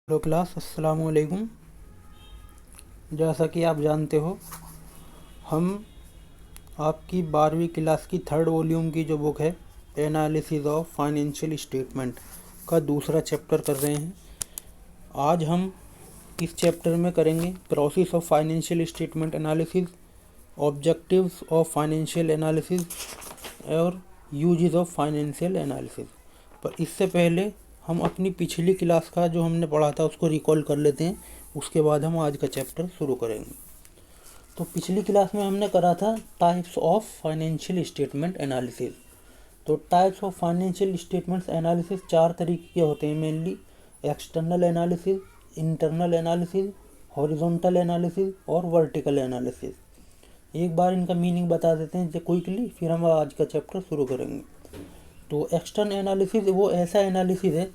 Hello class, अस्सलाम वालेकुम। जैसा कि आप जानते हो, हम आपकी 12वीं क्लास की थर्ड वॉल्यूम की जो बुक है एनालिसिस ऑफ फाइनेंशियल स्टेटमेंट का दूसरा चैप्टर कर रहे हैं। आज हम इस चैप्टर में करेंगे process of financial statement analysis, objectives of financial analysis और यूजेस ऑफ फाइनेंशियल एनालिसिस। पर इससे पहले हम अपनी पिछली क्लास का जो हमने पढ़ा था उसको रिकॉल कर लेते हैं, उसके बाद हम आज का चैप्टर शुरू करेंगे। तो पिछली क्लास में हमने करा था types of financial statement analysis. तो types of financial statements analysis 4 तरीके के होते हैं mainly: external analysis, internal analysis, horizontal analysis और वर्टिकल एनालिसिस। एक बार इनका मीनिंग बता देते हैं जो क्विकली, फिर हम आज का चैप्टर शुरू करेंगे। तो एक्सटर्नल एनालिसिस वो ऐसा एनालिसिस है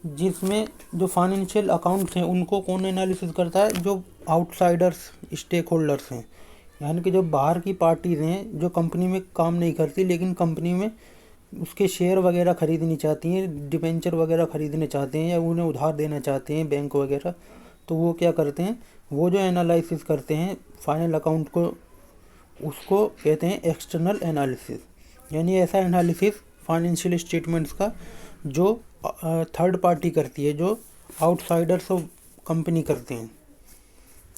जिसमें जो फाइनेंशियल अकाउंट्स हैं उनको कौन एनालिसिस करता है? जो आउटसाइडर्स स्टेक होल्डर्स हैं, यानी कि जो बाहर की पार्टीज़ हैं जो कंपनी में काम नहीं करती लेकिन कंपनी में उसके शेयर वगैरह खरीदनी चाहती हैं, डिबेंचर वगैरह खरीदने चाहते हैं या उन्हें उधार देना चाहते हैं बैंक वगैरह। तो वो क्या करते हैं, वो जो एनालिसिस करते हैं फाइनल अकाउंट को, उसको कहते हैं एक्सटर्नल एनालिसिस। यानी ऐसा एनालिसिस फाइनेंशियल स्टेटमेंट्स का जो थर्ड पार्टी करती है, जो आउटसाइडर्स ऑफ कंपनी करते हैं।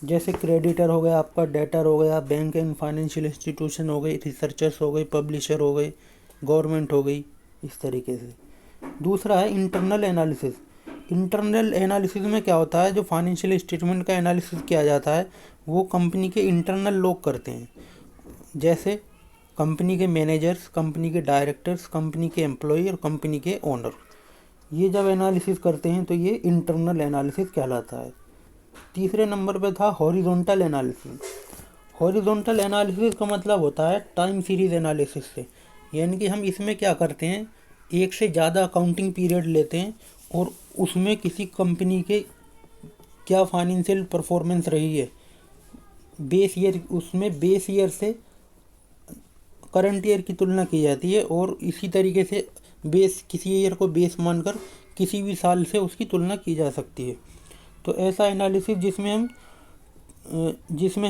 जैसे क्रेडिटर हो गया, आपका डेटर हो गया, बैंक एंड फाइनेंशियल इंस्टीट्यूशन हो गई, रिसर्चर्स हो गए, पब्लिशर हो गए, गवर्नमेंट हो गई, इस तरीके से। दूसरा है इंटरनल एनालिसिस। इंटरनल एनालिसिस में क्या होता है, जो फाइनेंशियल स्टेटमेंट का एनालिसिस किया जाता है वो कंपनी के इंटरनल लोग करते हैं। जैसे कंपनी के मैनेजर्स, कंपनी के डायरेक्टर्स, कंपनी के एम्प्लॉय और कंपनी के ओनर, ये जब एनालिसिस करते हैं तो ये इंटरनल एनालिसिस कहलाता है। तीसरे नंबर पे था हॉरिजॉन्टल एनालिसिस। हॉरिजॉन्टल एनालिसिस का मतलब होता है टाइम सीरीज एनालिसिस से। यानी कि हम इसमें क्या करते हैं, एक से ज़्यादा अकाउंटिंग पीरियड लेते हैं और उसमें किसी कंपनी के क्या फाइनेंशियल परफॉर्मेंस रही है बेस ईयर, उसमें बेस ईयर से करंट ईयर की तुलना की जाती है और इसी तरीके से बेस, किसी ईयर को बेस मानकर किसी भी साल से उसकी तुलना की जा सकती है। तो ऐसा एनालिसिस जिसमें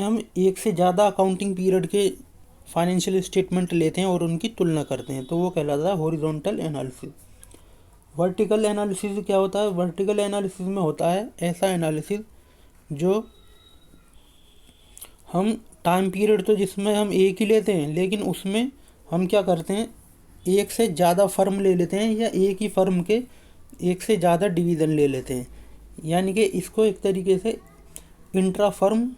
हम एक से ज़्यादा अकाउंटिंग पीरियड के फाइनेंशियल स्टेटमेंट लेते हैं और उनकी तुलना करते हैं, तो वो कहलाता है हॉरिजॉन्टल एनालिसिस। वर्टिकल एनालिसिस क्या होता है? वर्टिकल एनालिसिस में होता है ऐसा एनालिसिस जो हम टाइम पीरियड तो जिसमें हम एक ही लेते हैं लेकिन उसमें हम क्या करते हैं, एक से ज़्यादा फर्म ले लेते हैं या एक ही फर्म के एक से ज़्यादा डिवीज़न ले लेते हैं। यानी कि इसको एक तरीके से इंट्रा फर्म,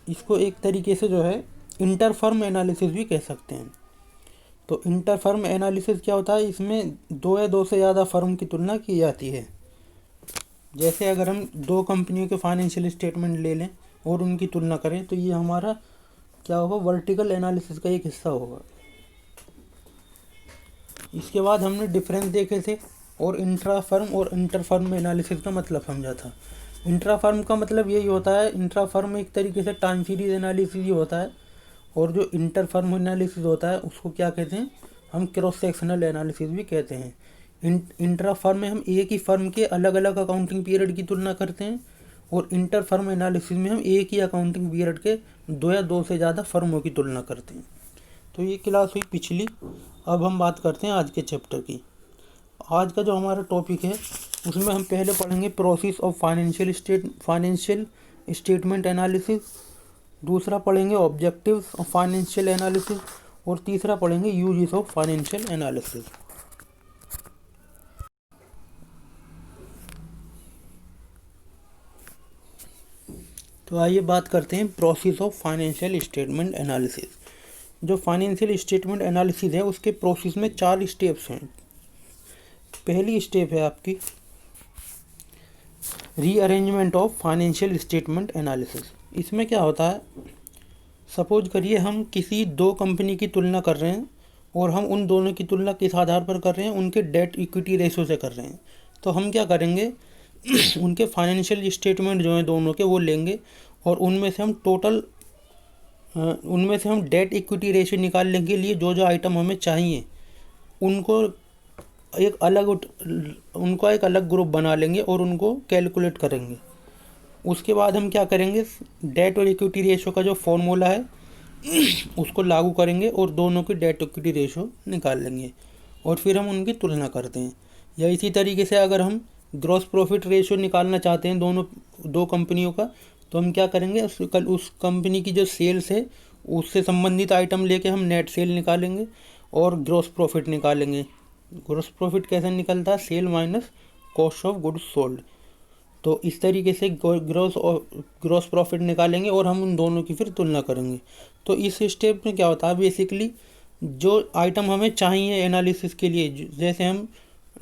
इसको एक तरीके से जो है इंटर फर्म एनालिसिस भी कह सकते हैं। तो इंटर फर्म एनालिसिस क्या होता है, इसमें दो या दो से ज़्यादा फर्म की तुलना की जाती है। जैसे अगर हम दो कंपनियों के फाइनेंशियल स्टेटमेंट ले लें और उनकी तुलना करें तो ये हमारा क्या होगा, वर्टिकल एनालिसिस का एक हिस्सा होगा। इसके बाद हमने डिफरेंस देखे थे और इंट्रा फर्म और इंटर फर्म एनालिसिस का मतलब समझा था। इंट्रा फर्म का मतलब यही होता है, इंट्रा फर्म एक तरीके से टाइम सीरीज एनालिसिस ही होता है और जो इंटर फर्म एनालिसिस होता है उसको क्या कहते हैं, हम क्रॉस सेक्शनल एनालिसिस भी कहते हैं। इंट्रा फर्म में हम एक ही फर्म के अलग अलग अकाउंटिंग पीरियड की तुलना करते हैं और इंटर फर्म एनालिसिस में हम एक ही अकाउंटिंग पीरियड के दो या दो से ज़्यादा फर्मों की तुलना करते हैं। तो ये क्लास हुई पिछली। अब हम बात करते हैं आज के चैप्टर की। आज का जो हमारा टॉपिक है उसमें हम पहले पढ़ेंगे process of financial statement analysis, दूसरा पढ़ेंगे ऑब्जेक्टिव्स ऑफ फाइनेंशियल एनालिसिस और तीसरा पढ़ेंगे यूजेस ऑफ फाइनेंशियल एनालिसिस। तो आइए बात करते हैं process of financial statement analysis. जो फाइनेंशियल स्टेटमेंट एनालिसिस है उसके प्रोसेस में 4 स्टेप्स हैं। पहली स्टेप है आपकी rearrangement of financial statement analysis. इसमें क्या होता है, सपोज करिए हम किसी दो कंपनी की तुलना कर रहे हैं और हम उन दोनों की तुलना किस आधार पर कर रहे हैं, उनके डेट इक्विटी रेशो से कर रहे हैं। तो हम क्या करेंगे उनके फाइनेंशियल स्टेटमेंट जो हैं दोनों के वो लेंगे और उनमें से हम डेट इक्विटी रेशियो निकालने के लिए जो जो आइटम हमें चाहिए उनको एक अलग उनका एक अलग ग्रुप बना लेंगे और उनको कैलकुलेट करेंगे। उसके बाद हम क्या करेंगे, डेट और इक्विटी रेशो का जो फॉर्मूला है उसको लागू करेंगे और दोनों की डेट इक्विटी रेशो निकाल लेंगे और फिर हम उनकी तुलना करते हैं। या इसी तरीके से अगर हम ग्रॉस प्रॉफिट रेशो निकालना चाहते हैं दो कंपनियों का, तो हम क्या करेंगे, उस कंपनी की जो सेल्स है उससे संबंधित आइटम लेके हम नेट सेल निकालेंगे और ग्रॉस प्रॉफिट निकालेंगे। ग्रॉस प्रॉफिट कैसे निकलता है, sale minus cost of goods sold. तो इस तरीके से ग्रॉस प्रॉफिट निकालेंगे और हम उन दोनों की फिर तुलना करेंगे। तो इस स्टेप में क्या होता है, बेसिकली जो आइटम हमें चाहिए एनालिसिस के लिए, जैसे हम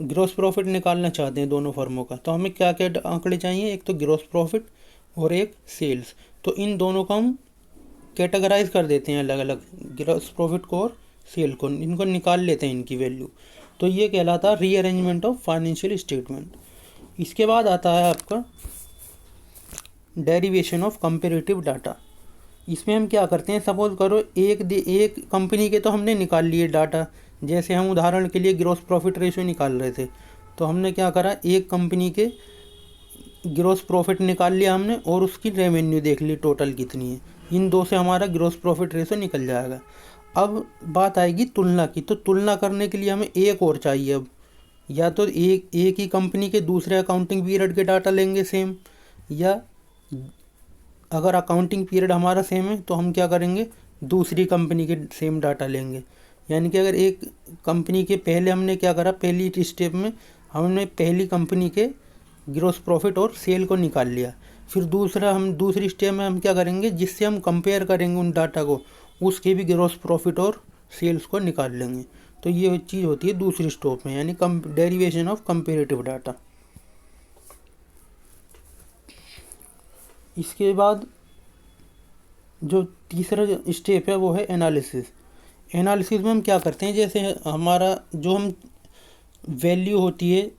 ग्रॉस प्रॉफिट निकालना चाहते हैं दोनों फर्मों का, तो हमें क्या क्या आंकड़े चाहिए, एक तो ग्रॉस प्रॉफिट और एक सेल्स। तो इन दोनों को हम कैटेगराइज कर देते हैं अलग अलग, ग्रॉस प्रॉफिट को और सेल को, इनको निकाल लेते हैं इनकी वैल्यू। तो ये कहलाता है रीअरेंजमेंट ऑफ फाइनेंशियल स्टेटमेंट। इसके बाद आता है आपका डेरिवेशन ऑफ कंपेरेटिव डाटा। इसमें हम क्या करते हैं, सपोज करो एक कंपनी के तो हमने निकाल लिए डाटा, जैसे हम उदाहरण के लिए ग्रॉस प्रॉफिट रेशो निकाल रहे थे, तो हमने क्या करा, एक कंपनी के ग्रॉस प्रॉफिट निकाल लिया हमने और उसकी रेवेन्यू देख ली टोटल कितनी है। इन दो से हमारा ग्रॉस प्रॉफिट रेशो निकल जाएगा। अब बात आएगी तुलना की, तो तुलना करने के लिए हमें एक और चाहिए। अब या तो एक ही कंपनी के दूसरे अकाउंटिंग पीरियड के डाटा लेंगे सेम, या अगर अकाउंटिंग पीरियड हमारा सेम है तो हम क्या करेंगे, दूसरी कंपनी के सेम डाटा लेंगे। यानी कि अगर एक कंपनी के पहले हमने क्या करा, पहली स्टेप में हमने पहली कंपनी के ग्रॉस प्रॉफिट और सेल को निकाल लिया, फिर दूसरी स्टेप में हम क्या करेंगे, जिससे हम कंपेयर करेंगे उन डाटा को, उसके भी ग्रॉस प्रॉफिट और सेल्स को निकाल लेंगे। तो ये चीज़ होती है दूसरी स्टेप में, यानी डेरिवेशन ऑफ कंपेरेटिव डाटा। इसके बाद जो तीसरा स्टेप है वो है एनालिसिस। एनालिसिस में हम क्या करते हैं, जैसे हमारा जो हम वैल्यू होती है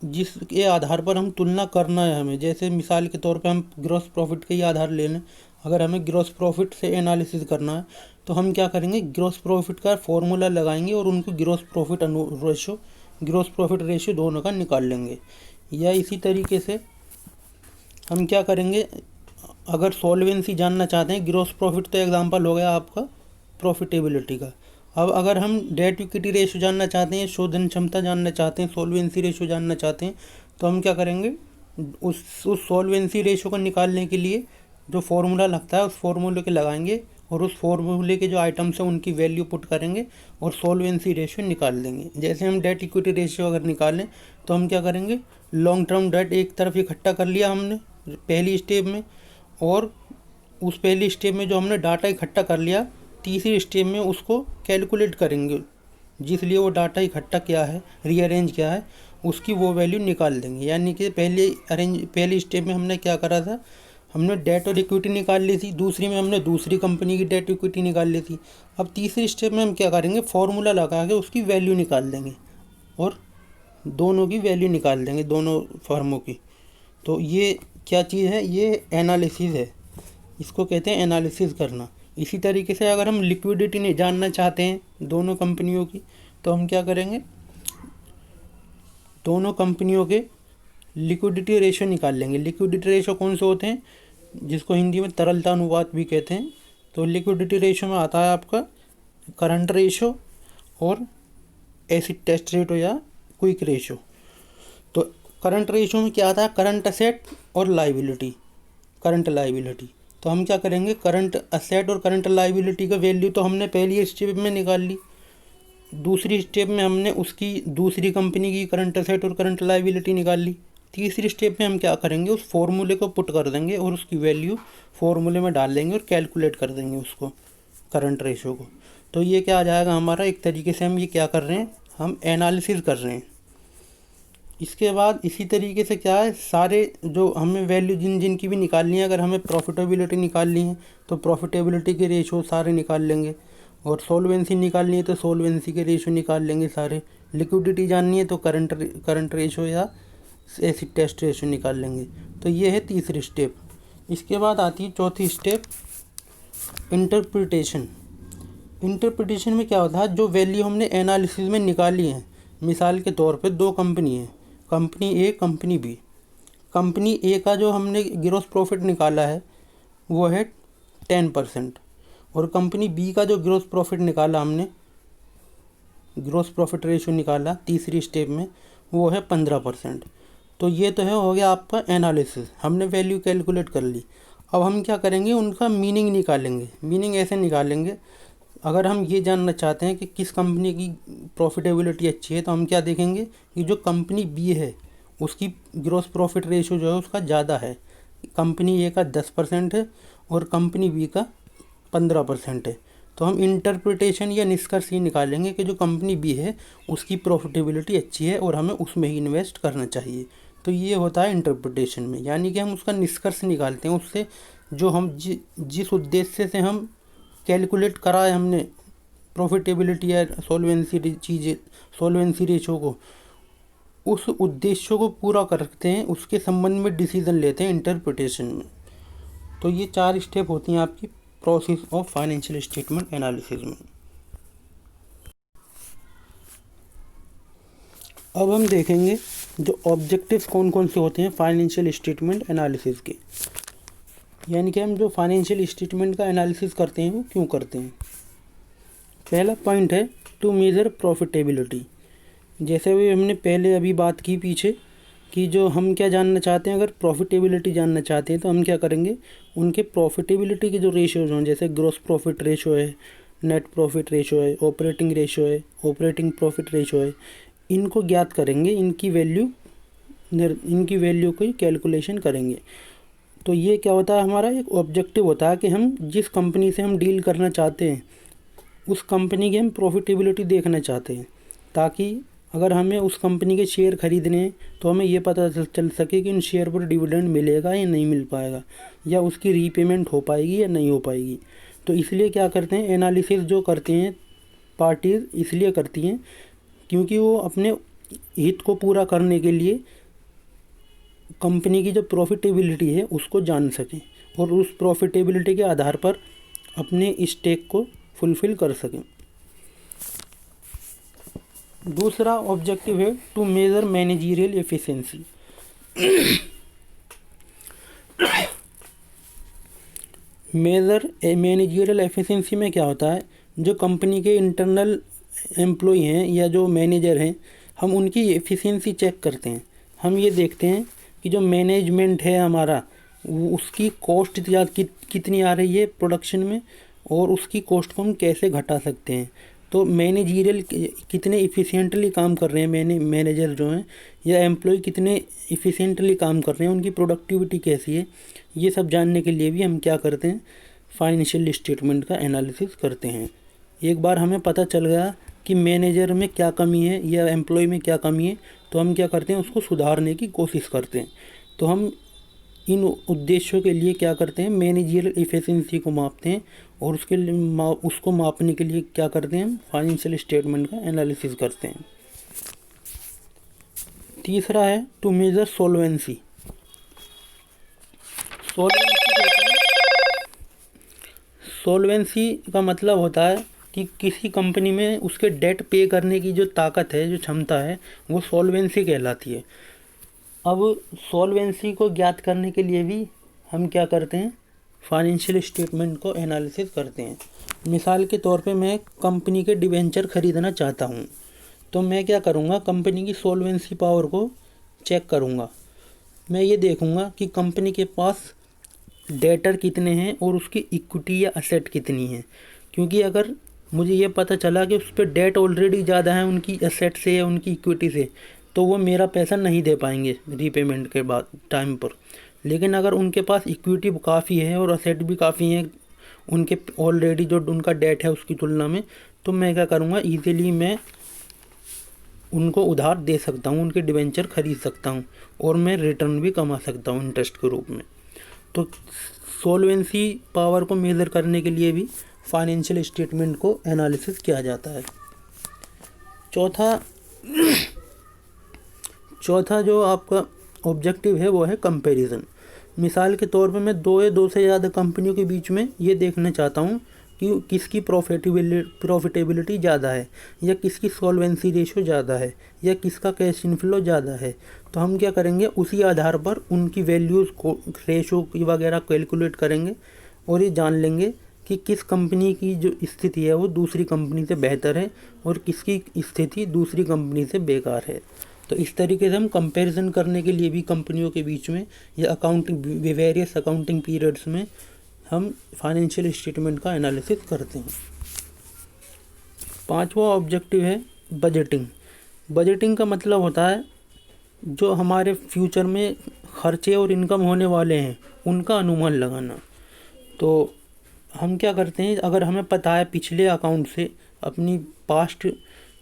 जिसके आधार पर हम तुलना करना है हमें, जैसे मिसाल के तौर पे हम ग्रॉस प्रॉफिट के ही आधार ले लें। अगर हमें ग्रॉस प्रॉफिट से एनालिसिस करना है तो हम क्या करेंगे, ग्रॉस प्रॉफिट का फॉर्मूला लगाएंगे और उनको ग्रॉस प्रॉफिट रेशो दोनों का निकाल लेंगे। या इसी तरीके से हम क्या करेंगे, अगर सॉल्वेंसी जानना चाहते हैं, ग्रॉस प्रॉफिट तो एग्जांपल हो गया आपका प्रॉफिटेबिलिटी का। अब अगर हम डेट इक्विटी रेशो जानना चाहते हैं, शोधन क्षमता जानना चाहते हैं, सॉल्वेंसी रेशो जानना चाहते हैं, तो हम क्या करेंगे, उस सॉल्वेंसी रेशो को निकालने के लिए जो फार्मूला लगता है उस फार्मूले के लगाएंगे और उस फार्मूले के जो आइटम्स हैं उनकी वैल्यू पुट करेंगे और सॉल्वेंसी रेशो निकाल देंगे। जैसे हम डेट इक्विटी रेशो अगर निकालें तो हम क्या करेंगे, लॉन्ग टर्म डेट एक तरफ इकट्ठा कर लिया हमने पहली स्टेप में, और उस पहली स्टेप में जो हमने डाटा इकट्ठा कर लिया, तीसरी स्टेप में उसको कैलकुलेट करेंगे, जिसलिए वो डाटा इकट्ठा किया है, रीअरेंज किया है, उसकी वो वैल्यू निकाल देंगे। यानी कि पहली स्टेप में हमने क्या करा था, हमने डेट और इक्विटी निकाल ली थी, दूसरी में हमने दूसरी कंपनी की डेट इक्विटी निकाल ली थी। अब तीसरी स्टेप में हम क्या करेंगे, फॉर्मूला लगा के उसकी वैल्यू निकाल देंगे और दोनों की वैल्यू निकाल देंगे, दोनों फर्मों की। तो ये क्या चीज़ है, ये एनालिसिस है, इसको कहते हैं एनालिसिस करना। इसी तरीके से अगर हम लिक्विडिटी नहीं जानना चाहते हैं दोनों कंपनियों की, तो हम क्या करेंगे, दोनों कंपनियों के लिक्विडिटी रेशो निकाल लेंगे। लिक्विडिटी रेशो कौन से होते हैं, जिसको हिंदी में तरलता अनुपात भी कहते हैं। तो लिक्विडिटी रेशो में आता है आपका करंट रेशो और एसिड टेस्ट रेशो या क्विक रेशो। तो करंट रेशो में क्या आता है, करंट असेट और लाइबिलिटी, करंट लाइबिलिटी। तो हम क्या करेंगे, करंट असेट और करंट लाइबिलिटी का वैल्यू तो हमने पहली स्टेप में निकाल ली, दूसरी स्टेप में हमने उसकी दूसरी कंपनी की करंट असेट और करंट लाइबिलिटी निकाल ली, तीसरी स्टेप में हम क्या करेंगे, उस फॉर्मूले को पुट कर देंगे और उसकी वैल्यू फॉर्मूले में डाल देंगे और कैलकुलेट कर देंगे उसको, करंट रेशो को। तो ये क्या आ जाएगा हमारा, एक तरीके से हम ये क्या कर रहे हैं, हम एनालिसिस कर रहे हैं। इसके बाद इसी तरीके से क्या है, सारे जो हमें वैल्यू जिनकी भी निकालनी है, अगर हमें प्रॉफिटेबिलिटी निकालनी है तो प्रॉफिटेबिलिटी के रेशो सारे निकाल लेंगे, और सॉल्वेंसी निकालनी है तो सॉल्वेंसी के रेशो निकाल लेंगे सारे, लिक्विडिटी जाननी है तो करंट रेशो या एसिड टेस्ट रेशो निकाल लेंगे। तो ये है तीसरी स्टेप। इसके बाद आती है चौथी स्टेप, इंटरप्रिटेशन। इंटरप्रिटेशन में क्या होता है, जो वैल्यू हमने एनालिसिस में निकाली है, मिसाल के तौर पे दो कंपनी है, कंपनी ए कंपनी बी। कंपनी ए का जो हमने ग्रॉस प्रॉफिट निकाला है वो है 10%, और कंपनी बी का जो ग्रॉस प्रॉफिट निकाला हमने, ग्रॉस प्रॉफिट रेशियो निकाला तीसरी स्टेप में, वो है 15%। तो ये तो है हो गया आपका एनालिसिस, हमने वैल्यू कैलकुलेट कर ली। अब हम क्या करेंगे, उनका मीनिंग निकालेंगे। मीनिंग ऐसे निकालेंगे, अगर हम ये जानना चाहते हैं कि किस कंपनी की प्रॉफिटेबिलिटी अच्छी है तो हम क्या देखेंगे कि जो कंपनी बी है उसकी ग्रॉस प्रॉफिट रेशियो जो है उसका ज़्यादा है। कंपनी ए का 10% है और कंपनी बी का 15% है। तो हम इंटरप्रिटेशन या निष्कर्ष ये निकालेंगे कि जो कंपनी बी है उसकी प्रॉफिटेबिलिटी अच्छी है और हमें उसमें ही इन्वेस्ट करना चाहिए। तो ये होता है इंटरप्रिटेशन में, यानी कि हम उसका निष्कर्ष निकालते हैं उससे, जो हम जिस उद्देश्य से हम कैलकुलेट करा है हमने प्रॉफिटेबिलिटी या सॉल्वेंसी रेशो को, उस उद्देश्य को पूरा करते हैं, उसके संबंध में डिसीजन लेते हैं इंटरप्रिटेशन में। तो ये 4 स्टेप होती हैं आपकी process of financial statement analysis में। अब हम देखेंगे जो ऑब्जेक्टिव्स कौन कौन से होते हैं फाइनेंशियल स्टेटमेंट एनालिसिस के, यानी कि हम जो फाइनेंशियल स्टेटमेंट का एनालिसिस करते हैं वो क्यों करते हैं। पहला पॉइंट है टू मेज़र प्रॉफिटेबिलिटी। जैसे भी हमने पहले अभी बात की पीछे कि जो हम क्या जानना चाहते हैं, अगर प्रॉफिटेबिलिटी जानना चाहते हैं तो हम क्या करेंगे, उनके प्रॉफिटेबिलिटी के जो रेशियोज हों, जैसे ग्रॉस प्रॉफिट रेशो है, नेट प्रॉफिट रेशो है, ऑपरेटिंग रेशो है, ऑपरेटिंग प्रॉफिट रेशो है, इनको ज्ञात करेंगे, इनकी वैल्यू की कैलकुलेशन करेंगे। तो ये क्या होता है, हमारा एक ऑब्जेक्टिव होता है कि हम जिस कंपनी से हम डील करना चाहते हैं उस कंपनी की हम प्रॉफिटेबिलिटी देखना चाहते हैं, ताकि अगर हमें उस कंपनी के शेयर खरीदने हैं तो हमें ये पता चल सके कि उन शेयर पर डिविडेंड मिलेगा या नहीं मिल पाएगा, या उसकी रीपेमेंट हो पाएगी या नहीं हो पाएगी। तो इसलिए क्या करते हैं, एनालिसिस जो करते हैं पार्टीज़ इसलिए करती हैं क्योंकि वो अपने हित को पूरा करने के लिए कंपनी की जो प्रॉफिटेबिलिटी है उसको जान सकें और उस प्रॉफिटेबिलिटी के आधार पर अपने स्टेक को फुलफ़िल कर सकें। दूसरा ऑब्जेक्टिव है to measure managerial efficiency. Managerial efficiency में क्या होता है, जो कंपनी के इंटरनल एम्प्लॉय हैं या जो मैनेजर हैं, हम उनकी एफिशिएंसी चेक करते हैं। हम ये देखते हैं कि जो मैनेजमेंट है हमारा उसकी कॉस्ट कितनी आ रही है प्रोडक्शन में, और उसकी कॉस्ट को हम कैसे घटा सकते हैं। तो मैनेजरियल कितने इफ़िशिएंटली काम कर रहे हैं मैनेजर जो हैं, या एम्प्लॉय कितने इफ़िशिएंटली काम कर रहे हैं, उनकी प्रोडक्टिविटी कैसी है, ये सब जानने के लिए भी हम क्या करते हैं, फाइनेंशियल स्टेटमेंट का एनालिसिस करते हैं। एक बार हमें पता चल गया कि मैनेजर में क्या कमी है या एम्प्लॉय में क्या कमी है, तो हम क्या करते हैं, उसको सुधारने की कोशिश करते हैं। तो हम इन उद्देश्यों के लिए क्या करते हैं, मैनेजरियल एफिशिएंसी को मापते हैं, और उसको मापने के लिए क्या करते हैं, फाइनेंशियल स्टेटमेंट का एनालिसिस करते हैं। तीसरा है टू मेजर सॉल्वेंसी। सॉल्वेंसी का मतलब होता है कि किसी कंपनी में उसके डेट पे करने की जो ताकत है, जो क्षमता है, वो सॉल्वेंसी कहलाती है। अब सॉल्वेंसी को ज्ञात करने के लिए भी हम क्या करते हैं, फाइनेंशियल स्टेटमेंट को एनालिसिस करते हैं। मिसाल के तौर पे मैं कंपनी के डिबेंचर ख़रीदना चाहता हूँ, तो मैं क्या करूँगा, कंपनी की सॉल्वेंसी पावर को चेक करूँगा। मैं ये देखूँगा कि कंपनी के पास डेटर कितने हैं और उसकी इक्विटी या असेट कितनी है। क्योंकि अगर मुझे ये पता चला कि उस पर डेट ऑलरेडी ज़्यादा है उनकी एसेट से या उनकी इक्विटी से, तो वो मेरा पैसा नहीं दे पाएंगे रीपेमेंट के बाद टाइम पर। लेकिन अगर उनके पास इक्विटी काफ़ी है और असेट भी काफ़ी हैं उनके ऑलरेडी, जो उनका डेट है उसकी तुलना में, तो मैं क्या करूँगा, ईजीली मैं उनको उधार दे सकता हूँ, उनके डिबेंचर खरीद सकता हूँ और मैं रिटर्न भी कमा सकता हूँ इंटरेस्ट के रूप में। तो सॉल्वेंसी पावर को मेज़र करने के लिए भी फाइनेंशियल स्टेटमेंट को एनालिसिस किया जाता है। चौथा जो आपका ऑब्जेक्टिव है वो है कंपैरिजन। मिसाल के तौर पे मैं दो या दो से ज़्यादा कंपनियों के बीच में ये देखना चाहता हूँ कि किसकी प्रॉफिटेबिलिटी ज़्यादा है, या किसकी सॉल्वेंसी रेशो ज़्यादा है, या किसका कैश इनफ्लो ज़्यादा है। तो हम क्या करेंगे, उसी आधार पर उनकी वैल्यूज़ को रेशो की वगैरह कैलकुलेट करेंगे और ये जान लेंगे कि किस कंपनी की जो स्थिति है वो दूसरी कंपनी से बेहतर है और किसकी स्थिति दूसरी कंपनी से बेकार है। तो इस तरीके से हम कंपैरिजन करने के लिए भी कंपनियों के बीच में या अकाउंटिंग वेरियस अकाउंटिंग पीरियड्स में हम फाइनेंशियल स्टेटमेंट का एनालिसिस करते हैं। पांचवा ऑब्जेक्टिव है बजटिंग। बजटिंग का मतलब होता है जो हमारे फ्यूचर में खर्चे और इनकम होने वाले हैं उनका अनुमान लगाना। तो हम क्या करते हैं, अगर हमें पता है पिछले अकाउंट से अपनी पास्ट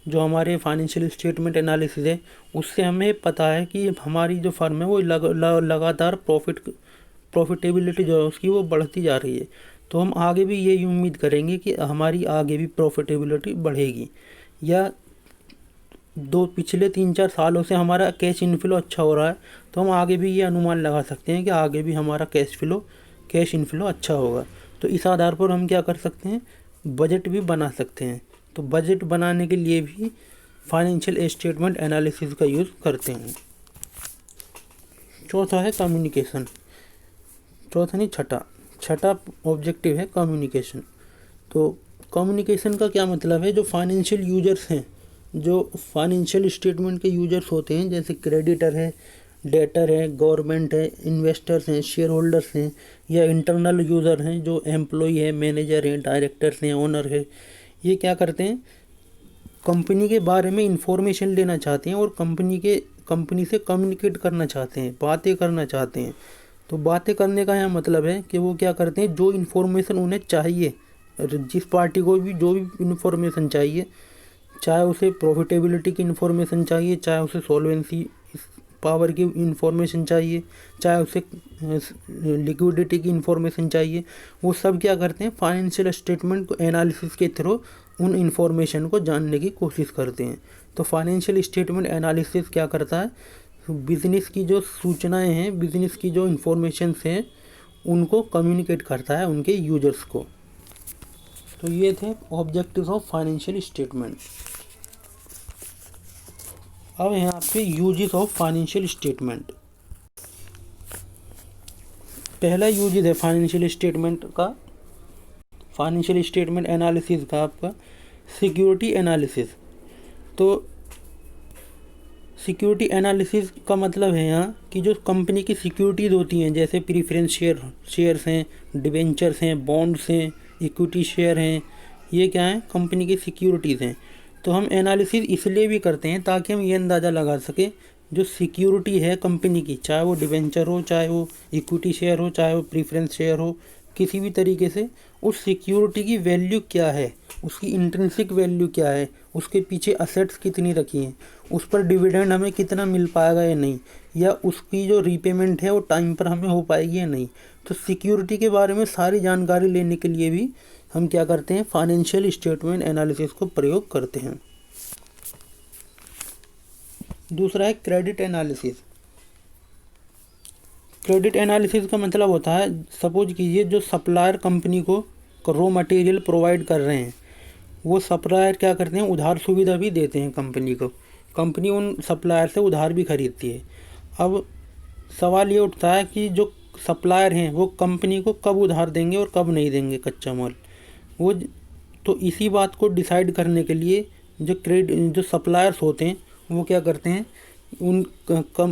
जो हमारे फाइनेंशियल स्टेटमेंट एनालिसिस है उससे हमें पता है कि हमारी जो फर्म है वो लगातार प्रॉफिटेबिलिटी जो है उसकी वो बढ़ती जा रही है, तो हम आगे भी यही उम्मीद करेंगे कि हमारी आगे भी प्रॉफिटेबिलिटी बढ़ेगी। या पिछले 3-4 सालों से हमारा कैश इनफ्लो अच्छा हो रहा है, तो हम आगे भी ये अनुमान लगा सकते हैं कि आगे भी हमारा कैश इनफ्लो अच्छा होगा। तो इस आधार पर हम क्या कर सकते हैं, बजट भी बना सकते हैं। तो बजट बनाने के लिए भी फाइनेंशियल स्टेटमेंट एनालिसिस का यूज़ करते हैं। चौथा है कम्युनिकेशन। छठा ऑब्जेक्टिव है कम्युनिकेशन। तो कम्युनिकेशन का क्या मतलब है, जो फाइनेंशियल यूजर्स हैं, जो फाइनेंशियल स्टेटमेंट के यूजर्स होते हैं, जैसे क्रेडिटर है, डेटर है, गवर्नमेंट है, इन्वेस्टर्स हैं, शेयर होल्डर्स हैं, या इंटरनल यूज़र हैं जो एम्प्लॉई है, मैनेजर हैं, डायरेक्टर्स हैं, ओनर है, ये क्या करते हैं, कंपनी के बारे में इंफॉर्मेशन लेना चाहते हैं और कंपनी से कम्युनिकेट करना चाहते हैं, बातें करना चाहते हैं। तो बातें करने का यह मतलब है कि वो क्या करते हैं, जो इन्फॉर्मेशन उन्हें चाहिए, जिस पार्टी को भी जो भी इन्फॉर्मेशन चाहिए, चाहे उसे प्रॉफिटेबिलिटी की इन्फॉर्मेशन चाहिए, चाहे उसे सॉल्वेंसी पावर की इन्फॉर्मेशन चाहिए, चाहे उसे लिक्विडिटी की इन्फॉर्मेशन चाहिए, वो सब क्या करते हैं, फाइनेंशियल स्टेटमेंट को एनालिसिस के थ्रू उन इन्फॉर्मेशन को जानने की कोशिश करते हैं। तो फाइनेंशियल स्टेटमेंट एनालिसिस क्या करता है, बिजनेस की जो सूचनाएं हैं, बिजनेस की जो इन्फॉर्मेशंस हैं, उनको कम्युनिकेट करता है उनके यूजर्स को। तो ये थे ऑब्जेक्टिव्स ऑफ फाइनेंशियल स्टेटमेंट। अब हैं आपके यूजेस ऑफ फाइनेंशियल स्टेटमेंट। पहला यूजेस है फाइनेंशियल स्टेटमेंट एनालिसिस का आपका सिक्योरिटी एनालिसिस। तो सिक्योरिटी एनालिसिस का मतलब है यहाँ कि जो कंपनी की सिक्योरिटीज़ होती हैं, जैसे प्रीफरेंस शेयर्स हैं, डिबेंचर्स हैं, बॉन्ड्स हैं, इक्विटी शेयर हैं, ये क्या हैं, कंपनी की सिक्योरिटीज़ हैं। तो हम एनालिसिस इसलिए भी करते हैं ताकि हम ये अंदाज़ा लगा सकें जो सिक्योरिटी है कंपनी की, चाहे वो डिबेंचर हो, चाहे वो इक्विटी शेयर हो, चाहे वो प्रीफरेंस शेयर हो, किसी भी तरीके से उस सिक्योरिटी की वैल्यू क्या है, उसकी इंट्रिंसिक वैल्यू क्या है, उसके पीछे असेट्स कितनी रखी हैं, उस पर डिविडेंड हमें कितना मिल पाएगा या नहीं, या उसकी जो रीपेमेंट है वो टाइम पर हमें हो पाएगी या नहीं। तो सिक्योरिटी के बारे में सारी जानकारी लेने के लिए भी हम क्या करते हैं, फाइनेंशियल स्टेटमेंट एनालिसिस को प्रयोग करते हैं। दूसरा है क्रेडिट एनालिसिस। क्रेडिट एनालिसिस का मतलब होता है, सपोज कीजिए जो सप्लायर कंपनी को रॉ मटेरियल प्रोवाइड कर रहे हैं, वो सप्लायर क्या करते हैं, उधार सुविधा भी देते हैं कंपनी को, कंपनी उन सप्लायर से उधार भी खरीदती है। अब सवाल ये उठता है कि जो सप्लायर हैं वो कंपनी को कब उधार देंगे और कब नहीं देंगे कच्चा माल, वो तो इसी बात को डिसाइड करने के लिए जो सप्लायर्स होते हैं वो क्या करते हैं, उन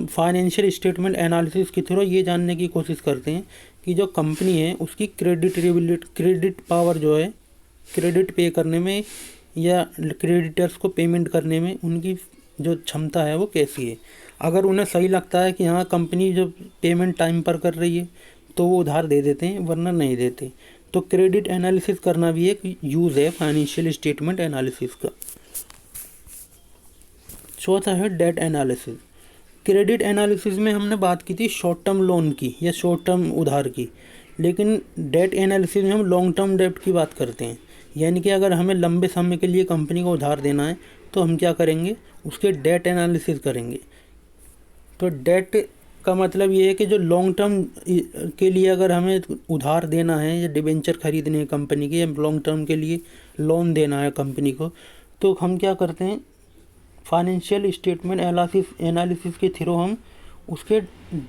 फाइनेंशियल स्टेटमेंट एनालिसिस के थ्रू ये जानने की कोशिश करते हैं कि जो कंपनी है उसकी क्रेडिट पावर जो है, क्रेडिट पे करने में या क्रेडिटर्स को पेमेंट करने में उनकी जो क्षमता है वो कैसी है। अगर उन्हें सही लगता है कि हाँ कंपनी जो पेमेंट टाइम पर कर रही है तो वो उधार दे देते हैं, वरना नहीं देते। तो क्रेडिट एनालिसिस करना भी एक यूज़ है फाइनेंशियल स्टेटमेंट एनालिसिस का। चौथा है डेट एनालिसिस। क्रेडिट एनालिसिस में हमने बात की थी शॉर्ट टर्म लोन की या शॉर्ट टर्म उधार की, लेकिन डेट एनालिसिस में हम लॉन्ग टर्म डेट की बात करते हैं। यानी कि अगर हमें लंबे समय के लिए कंपनी को उधार देना है तो हम क्या करेंगे, उसके डेट एनालिसिस करेंगे। तो डेट का मतलब ये है कि जो लॉन्ग टर्म के लिए अगर हमें उधार देना है या डिबेंचर खरीदने हैं कंपनी के, या लॉन्ग टर्म के लिए लोन देना है कंपनी को, तो हम क्या करते हैं, फाइनेंशियल स्टेटमेंट एनालिसिस के थ्रू हम उसके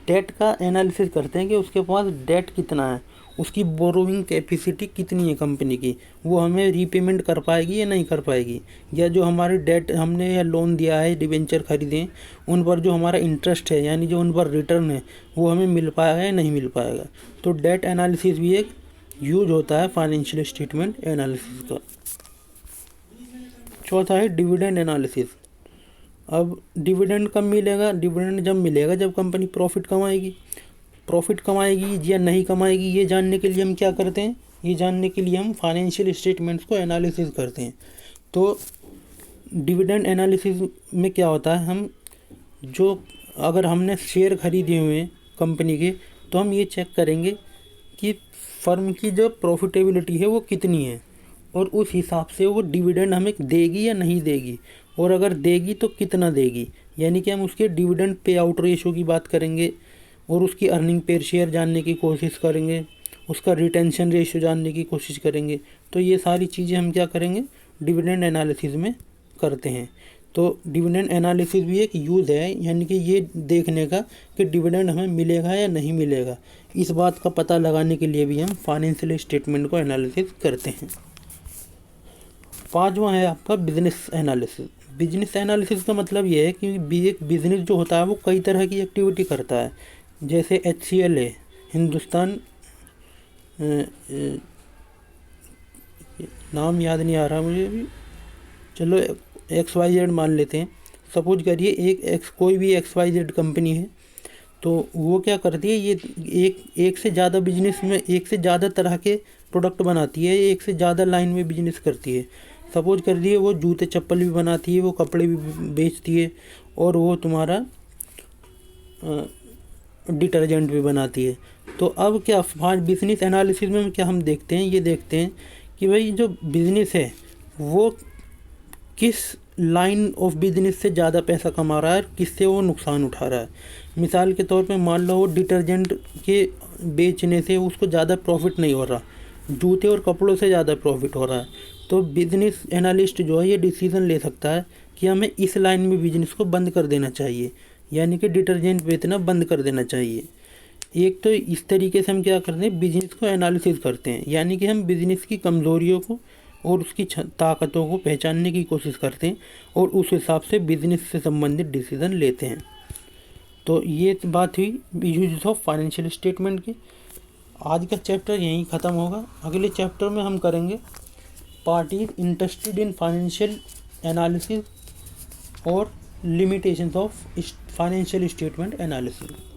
डेट का एनालिसिस करते हैं कि उसके पास डेट कितना है, उसकी बोरोइंग कैपेसिटी कितनी है कंपनी की, वो हमें रीपेमेंट कर पाएगी या नहीं कर पाएगी, या जो हमारी डेट हमने या लोन दिया है, डिबेंचर खरीदे, उन पर जो हमारा इंटरेस्ट है यानी जो उन पर रिटर्न है वो हमें मिल पाएगा या नहीं मिल पाएगा। तो डेट एनालिसिस भी एक यूज होता है फाइनेंशियल स्टेटमेंट एनालिसिस का। चौथा है डिविडेंड एनालिसिस। अब डिविडेंड कब मिलेगा? डिविडेंड जब मिलेगा जब कंपनी प्रॉफिट कमाएगी। प्रॉफिट कमाएगी या नहीं कमाएगी ये जानने के लिए हम क्या करते हैं, ये जानने के लिए हम फाइनेंशियल स्टेटमेंट्स को एनालिसिस करते हैं। तो डिविडेंड एनालिसिस में क्या होता है, हम जो अगर हमने शेयर खरीदे हुए हैं कंपनी के, तो हम ये चेक करेंगे कि फर्म की जो प्रॉफिटेबिलिटी है वो कितनी है, और उस हिसाब से वो डिविडेंड हमें देगी या नहीं देगी, और अगर देगी तो कितना देगी। यानी कि हम उसके डिविडेंड पे आउट रेशो की बात करेंगे, और उसकी अर्निंग पर शेयर जानने की कोशिश करेंगे, उसका रिटेंशन रेशो जानने की कोशिश करेंगे। तो ये सारी चीज़ें हम क्या करेंगे, डिविडेंड एनालिसिस में करते हैं। तो डिविडेंड एनालिसिस भी एक यूज़ है, यानी कि ये देखने का कि डिविडेंड हमें मिलेगा या नहीं मिलेगा, इस बात का पता लगाने के लिए भी हम फाइनेंशियल स्टेटमेंट को एनालिसिस करते हैं। पांचवा है आपका बिजनेस एनालिसिस। बिजनेस एनालिसिस का मतलब ये है कि एक बिजनेस जो होता है वो कई तरह की एक्टिविटी करता है। जैसे HCL है, हिंदुस्तान, नाम याद नहीं आ रहा मुझे अभी, चलो XYZ मान लेते हैं। सपोज करिए कोई भी XYZ कंपनी है, तो वो क्या करती है, ये एक से ज़्यादा बिजनेस में एक से ज़्यादा तरह के प्रोडक्ट बनाती है, एक से ज़्यादा लाइन में बिजनेस करती है। सपोज करिए वो जूते चप्पल भी बनाती है, वो कपड़े भी बेचती है, और वो तुम्हारा डिटर्जेंट भी बनाती है। तो अब क्या बिजनेस एनालिसिस में क्या हम देखते हैं, ये देखते हैं कि भाई जो बिज़नेस है वो किस लाइन ऑफ बिजनेस से ज़्यादा पैसा कमा रहा है, किससे वो नुकसान उठा रहा है। मिसाल के तौर पे मान लो वो डिटर्जेंट के बेचने से उसको ज़्यादा प्रॉफिट नहीं हो रहा, जूते और कपड़ों से ज़्यादा प्रॉफिट हो रहा है। तो बिजनेस एनालिस्ट जो है ये डिसीज़न ले सकता है कि हमें इस लाइन में बिजनेस को बंद कर देना चाहिए, यानी कि डिटर्जेंट बेचना बंद कर देना चाहिए। एक तो इस तरीके से हम क्या करते हैं, बिजनेस को एनालिसिस करते हैं, यानी कि हम बिजनेस की कमज़ोरियों को और उसकी ताकतों को पहचानने की कोशिश करते हैं, और उस हिसाब से बिजनेस से संबंधित डिसीज़न लेते हैं। तो ये बात हुई यूज ऑफ फाइनेंशियल स्टेटमेंट की। आज का चैप्टर यहीं ख़त्म होगा। अगले चैप्टर में हम करेंगे parties interested in financial analysis और limitations of financial statement analysis.